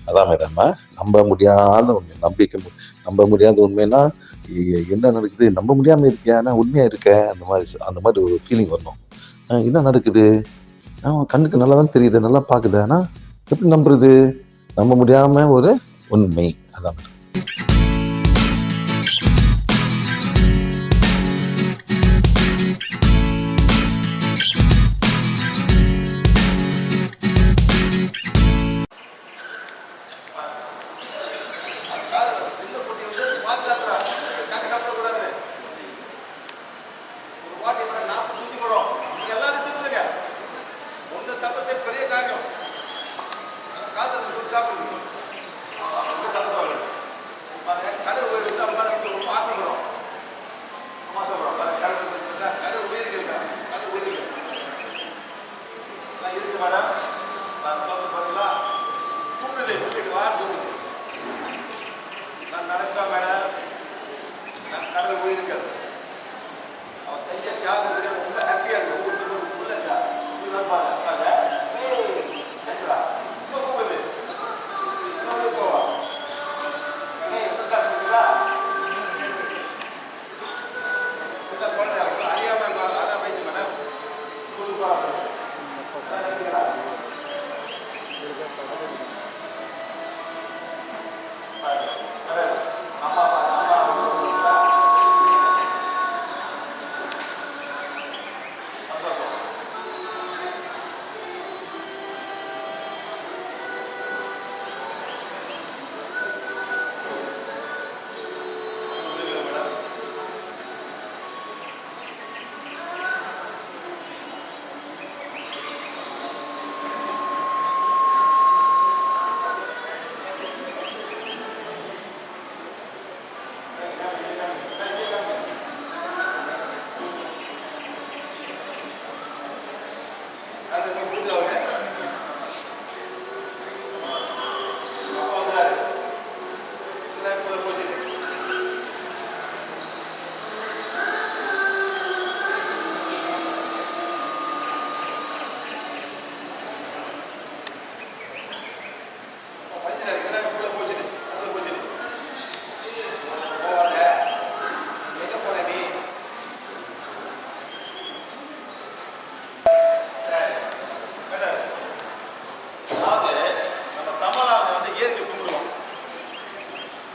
அதான் மேடம், நம்ப முடியாத உண்மை, நம்ப முடியாத உண்மைன்னா என்ன நடக்குது, நம்ப முடியாம இருக்கியா, நான் உண்மையா இருக்கேன், அந்த மாதிரி ஒரு ஃபீலிங் வரணும். என்ன நடக்குது, கண்ணுக்கு நல்லா தான் தெரியுது, நல்லா பாக்குது, ஆனா எப்படி நம்புறது, நம்ப முடியாம ஒரு உண்மை. அதான் மேடம்.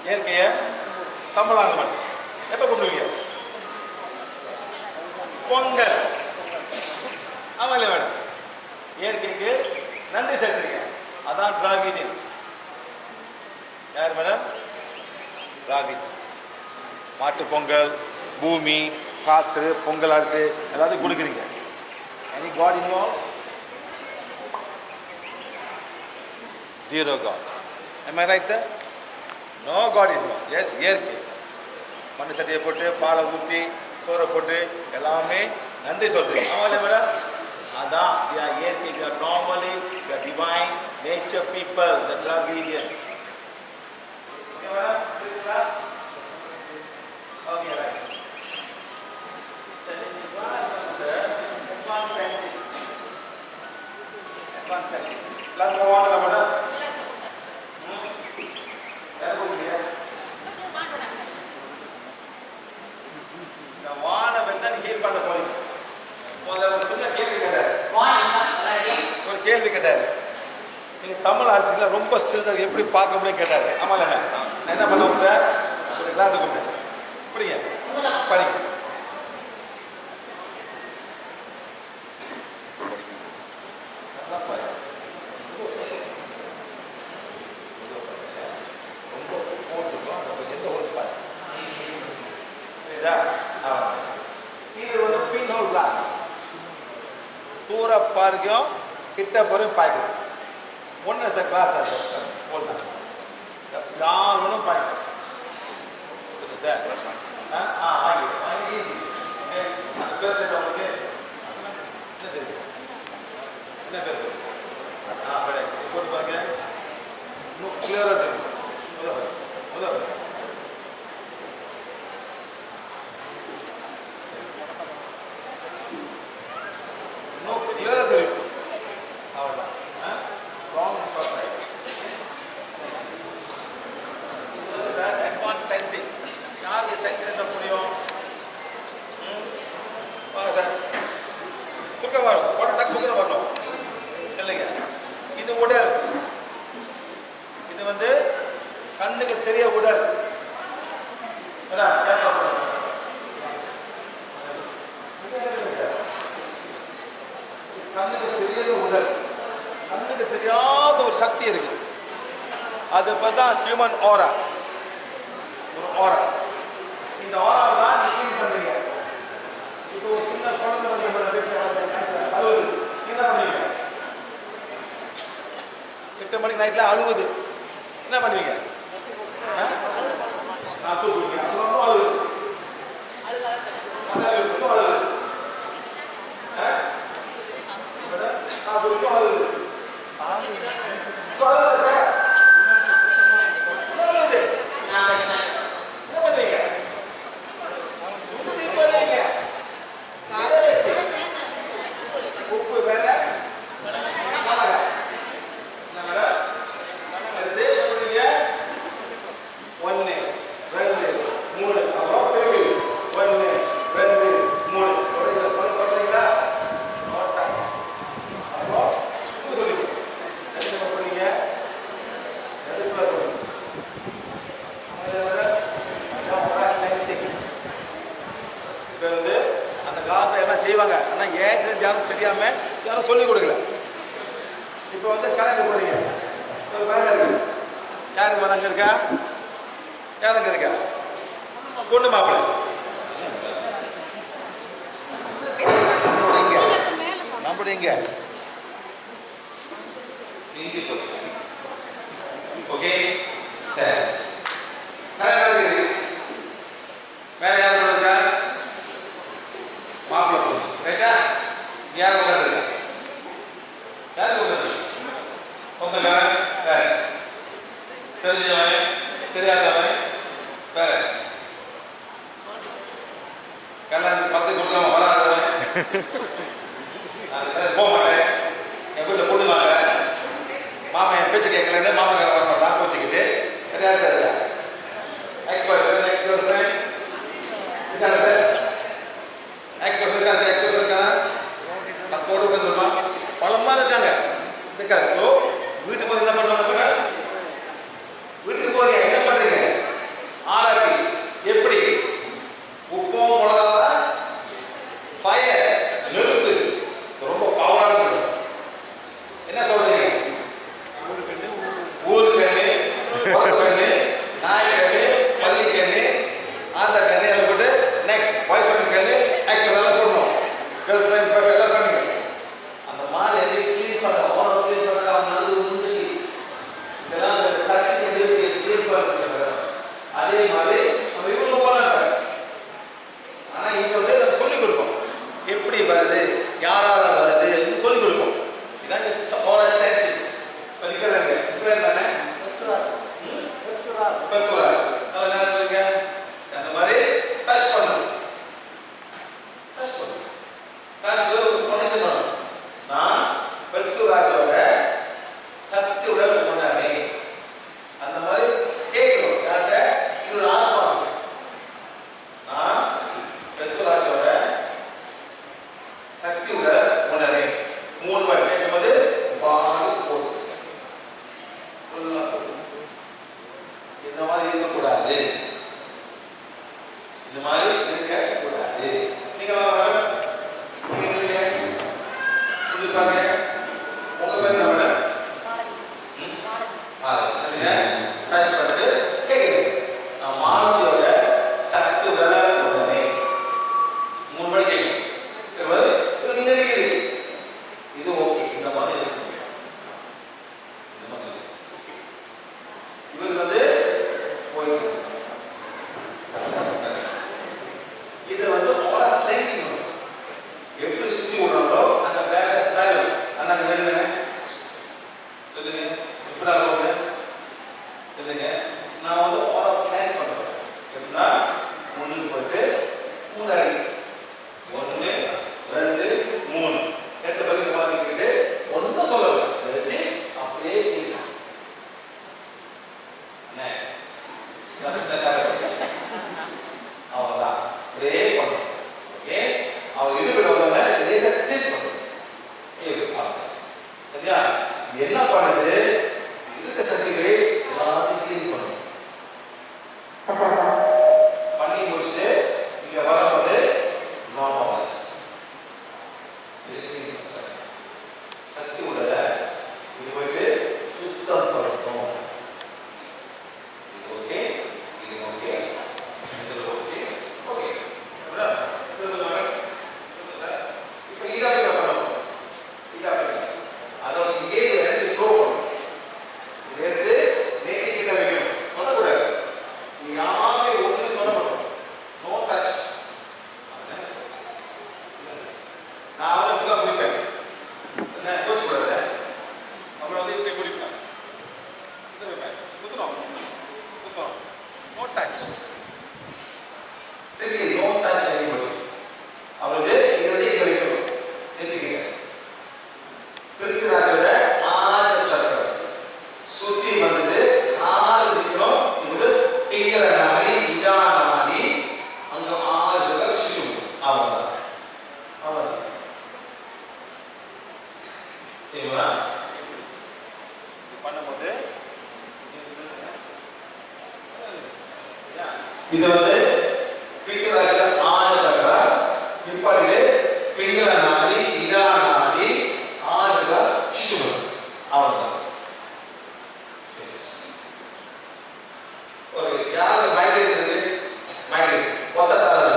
இயற்கையை சம்பளாங்க மாட்டேன். எப்போ கொண்டுவீங்க? பொங்கல். ஆமாம் இல்லை மேடம், இயற்கைக்கு நன்றி செலுத்திருக்கேன். அதான் டிராவிடியன். யார் மேடம்? டிராவிட். மாட்டு பொங்கல், பூமி, காற்று, பொங்கல் ஆட்டு எல்லாத்தையும் கொடுக்குறீங்க. Any God involve? Zero God. Am I right, sir? No God involved. Yes, இயற்கை. மண்ணு சட்டியை போட்டு பாலை ஊற்றி சோறை போட்டு எல்லாமே நன்றி சொல்றீங்க. ஆமாம் மேடம், அதான் இயற்கை. We are normally we are divine nature people, the Dravidians. Okay, madam? Okay, right. Advanced sensing. Advanced sensing. Let's go on, madam. கேள்வி கேட்டாரு, நீங்க தமிழ் ஆட்சியில ரொம்ப சிறிதாக எப்படி பார்க்க முடியும் கேட்டாரு. ஆமாம், நான் என்ன பண்ண முடியல, கிளாஸ் கொடுத்தேன். படிங்க படிங்க. இது வந்து பீனோல் கிளாஸ். தூர பார்க்கும் கிட்ட போய் பாய்க்கணும். ஒன்று சார் கிளாஸ் போடலாம், யாரும் பாய்க்கணும் சார். ஈஸி. பேர் உங்களுக்கு என்ன பேர்? போட்டு பாருங்க, இன்னும் கிளியராக தெரியும். முதல் கிளியராக தெரியும். அவ்வளோதான். Wrong first right. கண்ணுக்கு தெரியாத உடல், கண்ணுக்கு தெரியாத ஒரு சக்தி இருக்கு. அது பார்த்தா ஹியூமன் ஆரா, ஒரு ஆரா. இந்த ஆராவை தான் நீங்க க்ளீன் பண்றீங்க. இப்போ ஒரு சின்ன குழந்தை வந்து அழுவுது, என்ன பண்ணுவீங்க? 8 மணிக்கு நைட்ல அழுவுது, என்ன பண்ணுவீங்க? நான் தூக்குவீங்க, சொல்லணும் அழுவுது, செய்வாங்க. ஆனால் ஏன் யாரும் தெரியாம யாரும் சொல்லிக் கொடுக்கல. இப்போ வந்து கல்யாணம் போறீங்க, ஒரு வேலை இருக்கு, யாருக்கு வேலை அங்கே இருக்கா? யார் அங்கே இருக்கா? பொண்ணு மாப்பிள்ளை நம்புறீங்க. ஓகே சார், வேற யாரும் இருக்கா? மாப்பிள்ளை பொண்ணு ரைட்டா? யார் உட்காந்துருக்கா? யாருக்கு உட்காந்து? சொந்தக்காரன் வேற, தெரிஞ்சவன் தெரியாதவன் வேற, கல்யாணத்துக்கு 10 கொடுக்காம வராதவன், போக மாட்டேன், என் வீட்டில் பொண்ணு வாங்க, மாமா என் பேச்சு கேட்கலன்னு மாமக்கார வர மாட்டான் கோச்சிக்கிட்டு, யார் தெரியா? எக்ஸ் பாய் ஃப்ரெண்ட், எக்ஸ் கேர்ள் ஃப்ரெண்ட் இருக்காங்க சார், எக்ஸ் இருக்காங்க, எக்ஸ் இருக்காங்க, கத்தோடு உட்காந்துருமா பழமா இருக்காங்க இருக்காது. ஸோ வீட்டுக்கு போய் என்ன பண்ணுவாங்க? வீட்டுக்கு போய் என்ன பண்றீங்க? ஆராய்ச்சி எப்படி உப்பும் மிளகாவா ஃபயர் நெருப்பு ரொம்ப பவரானது. என்ன சொல்றீங்க? ஊருக்கண்ணு, கண்ணு, நாய்க்கண்ணு, பள்ளிக்கண்ணு, அந்த கண்ணு எல்லாம் போட்டு நெக்ஸ்ட் பாய் ஃப்ரெண்ட் கண்ணு ஆக்சுவல் எல்லாம் போடணும். கேர்ள் ஃப்ரெண்ட் எல்லாம் பண்ணுங்க. அந்த மாதிரி எல்லாம் கிளீன் பண்ண ஓரோ கிளீன் பண்ண நல்லது முன்னாடி இதெல்லாம் சக்தி எதிர்த்து கிளீன் பண்ணுறாங்க. அதே மாதிரி நம்ம இவங்க பண்ணாங்க. ஆனால் இங்கே வந்து நம்ம சொல்லிக் கொடுப்போம், எப்படி வருது, யாரால வருது சொல்லிக் கொடுப்போம். இதான் சயின்ஸ். இப்போ நிற்கிறாங்க, இப்போ என்னென்ன அந்த மாதிரி டச் பண்ணணும், டச் பண்ணணும், கனெக்ஷன் பண்ணணும். நான் பெத்துராஜோட சக்தி உடல் கொண்டாமே அந்த மாதிரி கேட்கிறோம். யார்கிட்ட? இவரோட ஆத்மா. நான் பெத்துராஜோட சக்தி உடல் கொண்டாமே 3 வாட்டி கேட்கும்போது பாடு போதும், ஃபுல்லாக போதும். இந்த மாதிரி இருக்கக்கூடாது, இந்த மாதிரி இருக்கக்கூடாது. நீங்க பாருங்க, உங்க பேர் நம்ம டச் பண்ணிட்டு கேட்குது, நான் மாலதியோட சக்தி உடலை கொண்டனே 3 மணி கேட்கும். நீங்க நிற்குது, இது ஓகே, இந்த மாதிரி இருக்கு, இந்த மாதிரி இவருக்கு வந்து போயிட்டு இதை வந்து ஓரா கிளென்சிங் பண்ணும். எப்படி சுற்றி விடுறாங்களோ அந்த வேலை ஸ்டைல் அண்ணாங்க இல்லைங்க இல்லைங்க எப்படி ஆகுங்க இல்லைங்க. நான் வந்து ஓரா கிளென்ஸ் பண்ணுறேன். எப்படின்னா முன்னுக்கு போயிட்டு 3 அடி 1 2 3 எடுத்த பகுதி மாற்றி வச்சுக்கிட்டு ஒன்றும் சொல்லலை, இதை வச்சு அப்படியே அவ்வளோதான், அப்படியே பண்ணணும். ஓகே, அவங்க இடுப்பில் வந்தவங்க லேசாக ஸ்ட்ரெச் பண்ணணும். சரியா? என்ன பண்ணுது? இருக்க சக்திகளை எல்லாத்தையும் கிளீன் பண்ணணும். பண்ணி முடிச்சுட்டு இங்கே வரும்போது நார்மல் ஆச்சு. இது கிளீன் பண்ண சரிங்களா? பண்ணும்போது இது வந்து பிங்களாக ஆஜகர இப்படி பிங்கள நாடி இடா நாடி ஆஜகர ಶಿಶು அவ்வளவுதான். ஓகே, யாரு மைக்ரேட் இருக்கு? மைக்ரேட் ஒத்தத்தால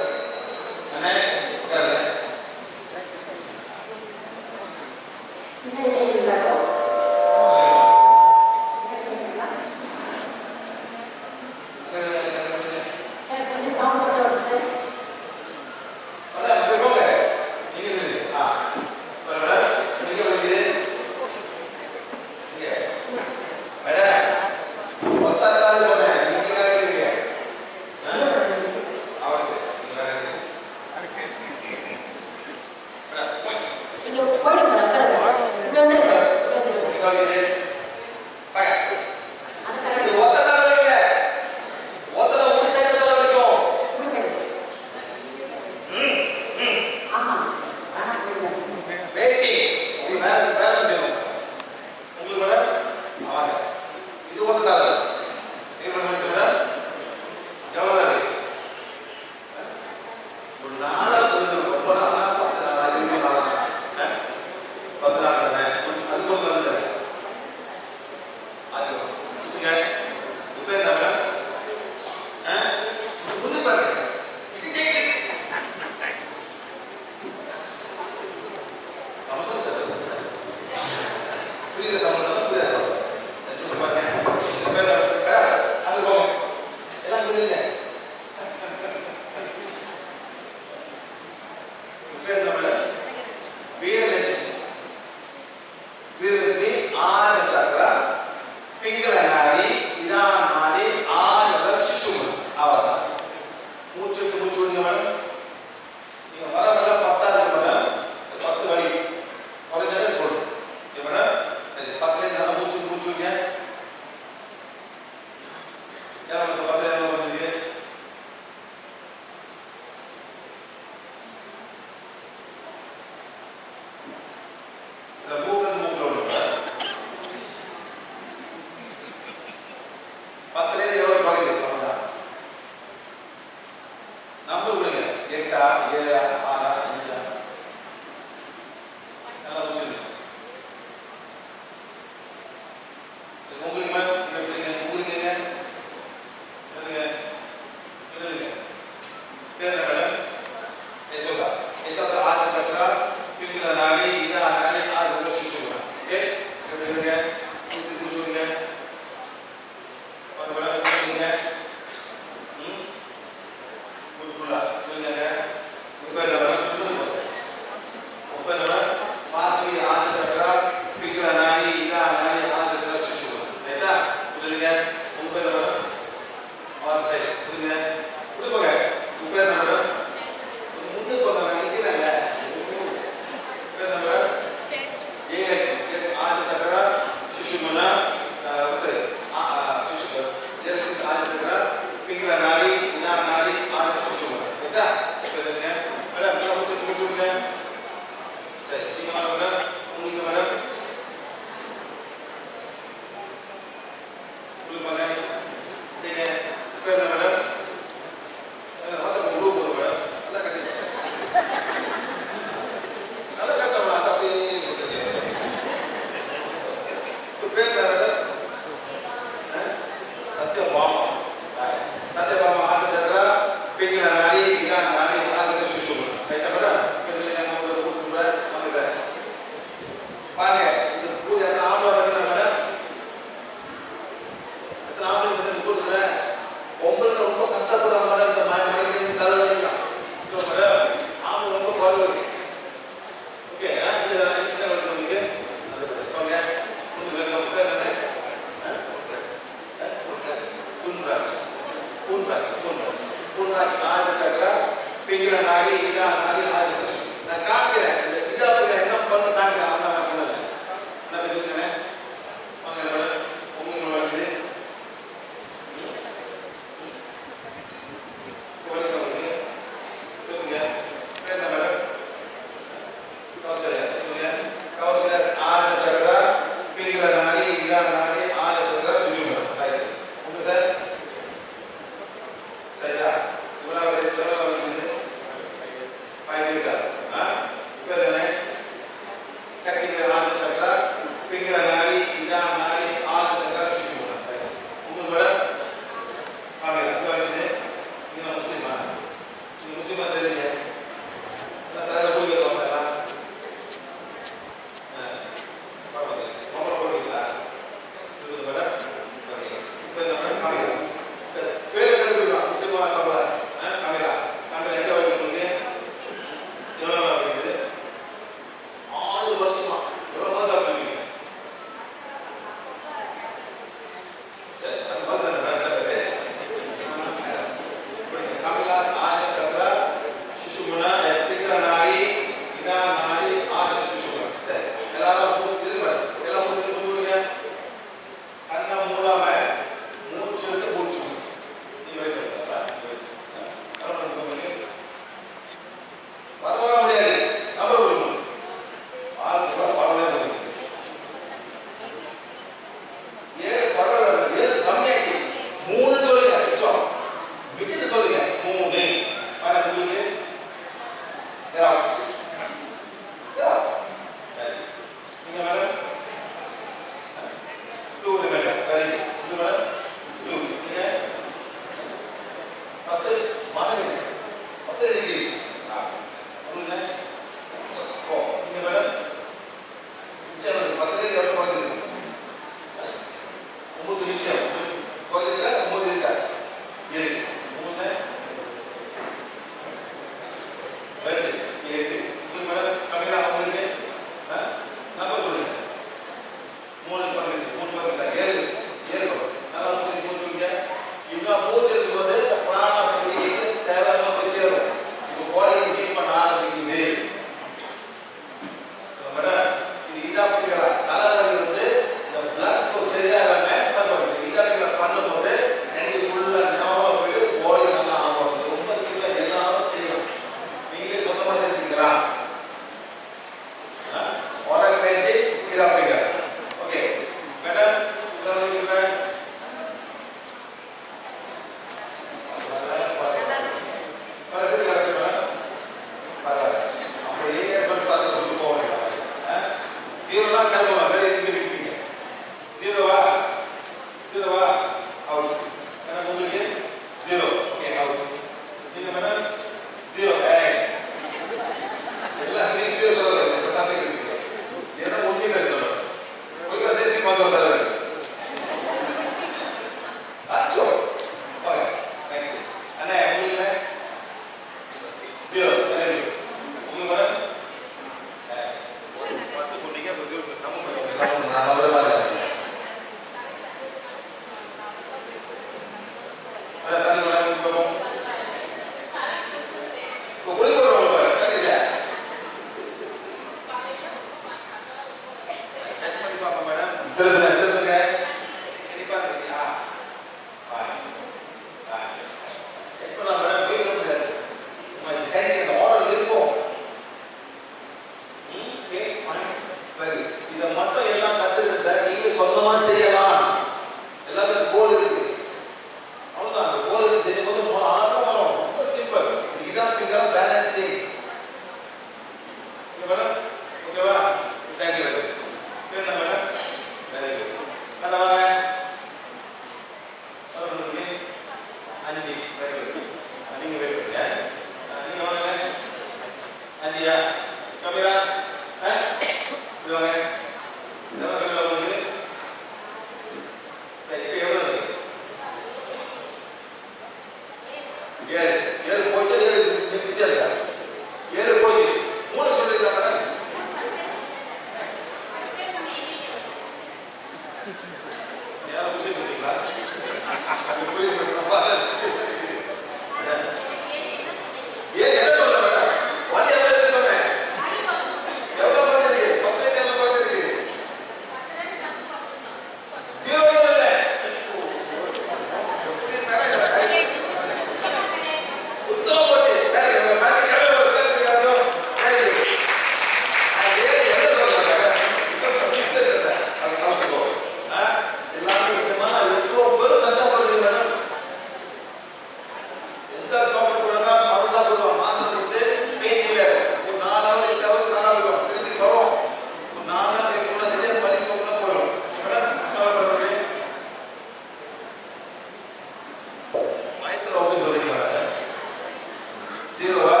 0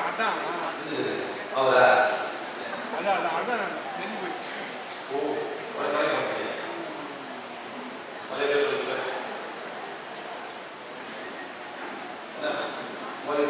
அதான் அவரா அதான் அதான் தெரிஞ்சு போய் ஓ உடனே மலை